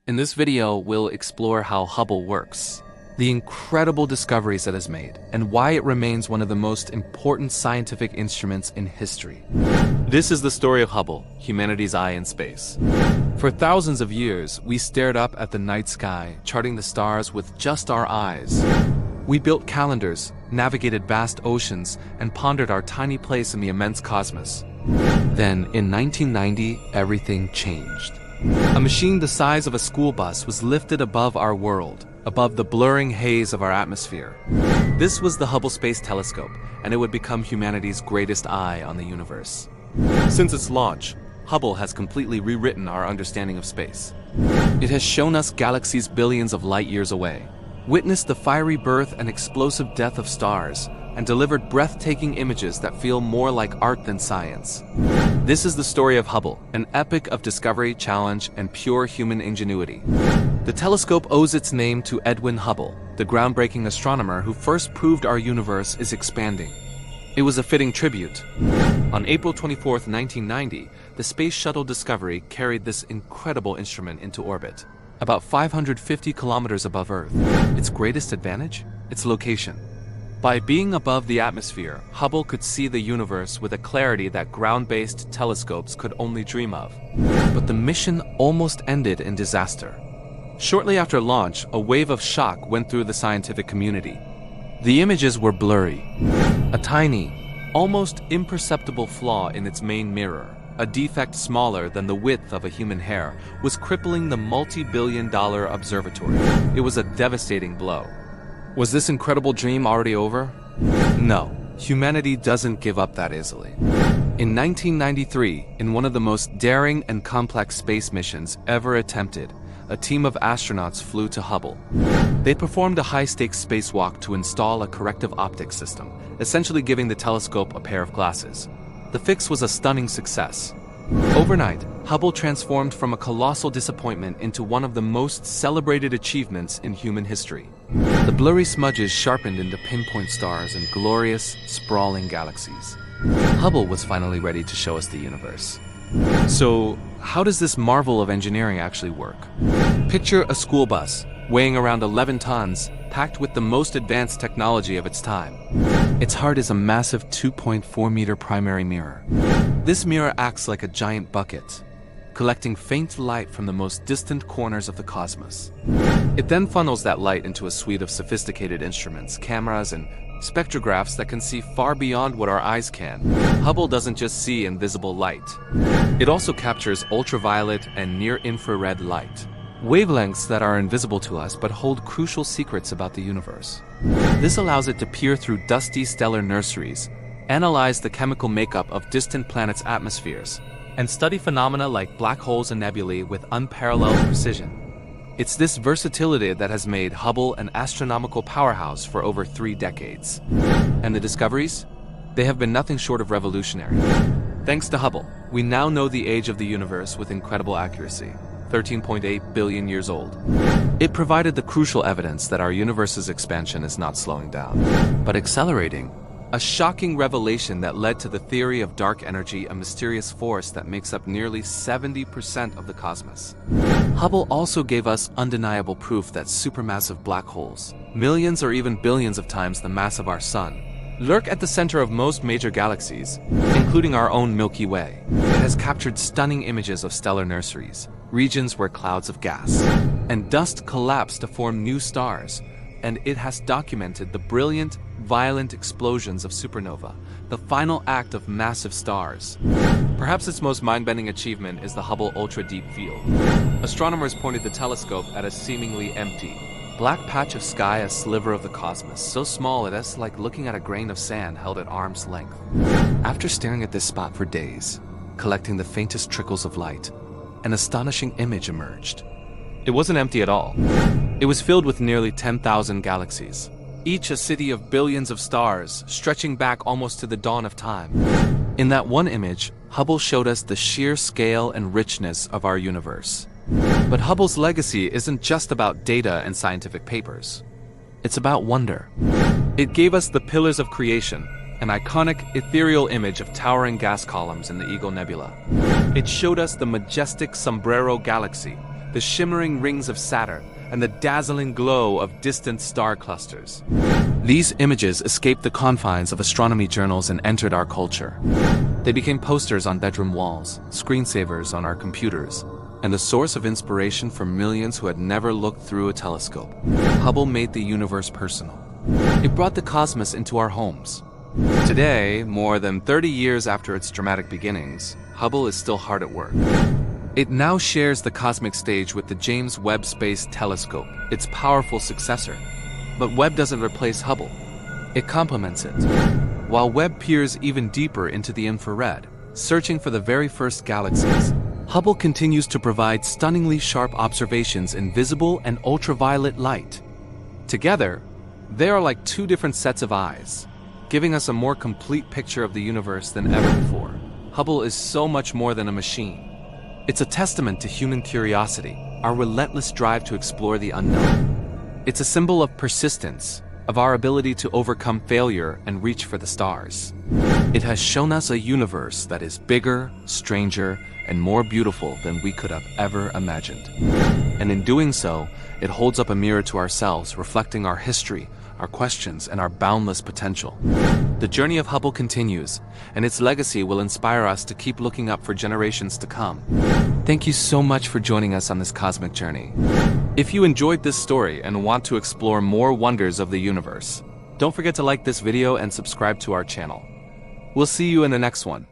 In this video, we'll explore how Hubble works, the incredible discoveries it has made, and why it remains one of the most important scientific instruments in history. This is the story of Hubble, humanity's eye in space. For thousands of years, we stared up at the night sky, charting the stars with just our eyes. We built calendars, navigated vast oceans, and pondered our tiny place in the immense cosmos. Then, in 1990, everything changed. A machine the size of a school bus was lifted above our world, above the blurring haze of our atmosphere. This was the Hubble Space Telescope, and it would become humanity's greatest eye on the universe. Since its launch, Hubble has completely rewritten our understanding of space. It has shown us galaxies billions of light years away, witnessed the fiery birth and explosive death of stars, and delivered breathtaking images that feel more like art than science. This is the story of Hubble, an epic of discovery, challenge, and pure human ingenuity. The telescope owes its name to Edwin Hubble, the groundbreaking astronomer who first proved our universe is expanding. It was a fitting tribute. On April 24, 1990, the Space Shuttle Discovery carried this incredible instrument into orbit, about 550 kilometers above Earth. Its greatest advantage? Its location. By being above the atmosphere, Hubble could see the universe with a clarity that ground-based telescopes could only dream of. But the mission almost ended in disaster. Shortly after launch, a wave of shock went through the scientific community. The images were blurry. A tiny, almost imperceptible flaw in its main mirror, a defect smaller than the width of a human hair, was crippling the multi-billion-dollar observatory. It was a devastating blow. Was this incredible dream already over? No, humanity doesn't give up that easily. In 1993, in one of the most daring and complex space missions ever attempted, a team of astronauts flew to Hubble. They performed a high-stakes spacewalk to install a corrective optics system, essentially giving the telescope a pair of glasses. The fix was a stunning success. Overnight, Hubble transformed from a colossal disappointment into one of the most celebrated achievements in human history. The blurry smudges sharpened into pinpoint stars and glorious, sprawling galaxies. Hubble was finally ready to show us the universe. So, how does this marvel of engineering actually work? Picture a school bus, weighing around 11 tons, packed with the most advanced technology of its time. Its heart is a massive 2.4-meter primary mirror. This mirror acts like a giant bucket, collecting faint light from the most distant corners of the cosmos. It then funnels that light into a suite of sophisticated instruments, cameras, and spectrographs that can see far beyond what our eyes can. Hubble doesn't just see invisible light. It also captures ultraviolet and near-infrared light, wavelengths that are invisible to us but hold crucial secrets about the universe. This allows it to peer through dusty stellar nurseries, analyze the chemical makeup of distant planets' atmospheres, and study phenomena like black holes and nebulae with unparalleled precision. It's this versatility that has made Hubble an astronomical powerhouse for over 3 decades. And the discoveries? They have been nothing short of revolutionary. Thanks to Hubble, we now know the age of the universe with incredible accuracy, 13.8 billion years old. It provided the crucial evidence that our universe's expansion is not slowing down, but accelerating. A shocking revelation that led to the theory of dark energy, a mysterious force that makes up nearly 70% of the cosmos. Hubble also gave us undeniable proof that supermassive black holes, millions or even billions of times the mass of our sun, lurk at the center of most major galaxies, including our own Milky Way. It has captured stunning images of stellar nurseries, regions where clouds of gas and dust collapse to form new stars, and it has documented the brilliant, violent explosions of supernova, the final act of massive stars. Perhaps its most mind-bending achievement is the Hubble Ultra-Deep Field. Astronomers pointed the telescope at a seemingly empty, black patch of sky, a sliver of the cosmos, so small it is like looking at a grain of sand held at arm's length. After staring at this spot for days, collecting the faintest trickles of light, an astonishing image emerged. It wasn't empty at all. It was filled with nearly 10,000 galaxies, each a city of billions of stars, stretching back almost to the dawn of time. In that one image, Hubble showed us the sheer scale and richness of our universe. But Hubble's legacy isn't just about data and scientific papers. It's about wonder. It gave us the pillars of creation, an iconic, ethereal image of towering gas columns in the Eagle Nebula. It showed us the majestic Sombrero Galaxy, the shimmering rings of Saturn, and the dazzling glow of distant star clusters. These images escaped the confines of astronomy journals and entered our culture. They became posters on bedroom walls, screensavers on our computers, and a source of inspiration for millions who had never looked through a telescope. Hubble made the universe personal. It brought the cosmos into our homes. Today, more than 30 years after its dramatic beginnings, Hubble is still hard at work. It now shares the cosmic stage with the James Webb Space Telescope, its powerful successor. But Webb doesn't replace Hubble. It complements it. While Webb peers even deeper into the infrared, searching for the very first galaxies, Hubble continues to provide stunningly sharp observations in visible and ultraviolet light. Together, they are like two different sets of eyes, giving us a more complete picture of the universe than ever before. Hubble is so much more than a machine. It's a testament to human curiosity, our relentless drive to explore the unknown. It's a symbol of persistence, of our ability to overcome failure and reach for the stars. It has shown us a universe that is bigger, stranger, and more beautiful than we could have ever imagined. And in doing so, it holds up a mirror to ourselves, reflecting our history, our questions, and our boundless potential. The journey of Hubble continues, and its legacy will inspire us to keep looking up for generations to come. Thank you so much for joining us on this cosmic journey. If you enjoyed this story and want to explore more wonders of the universe, don't forget to like this video and subscribe to our channel. We'll see you in the next one.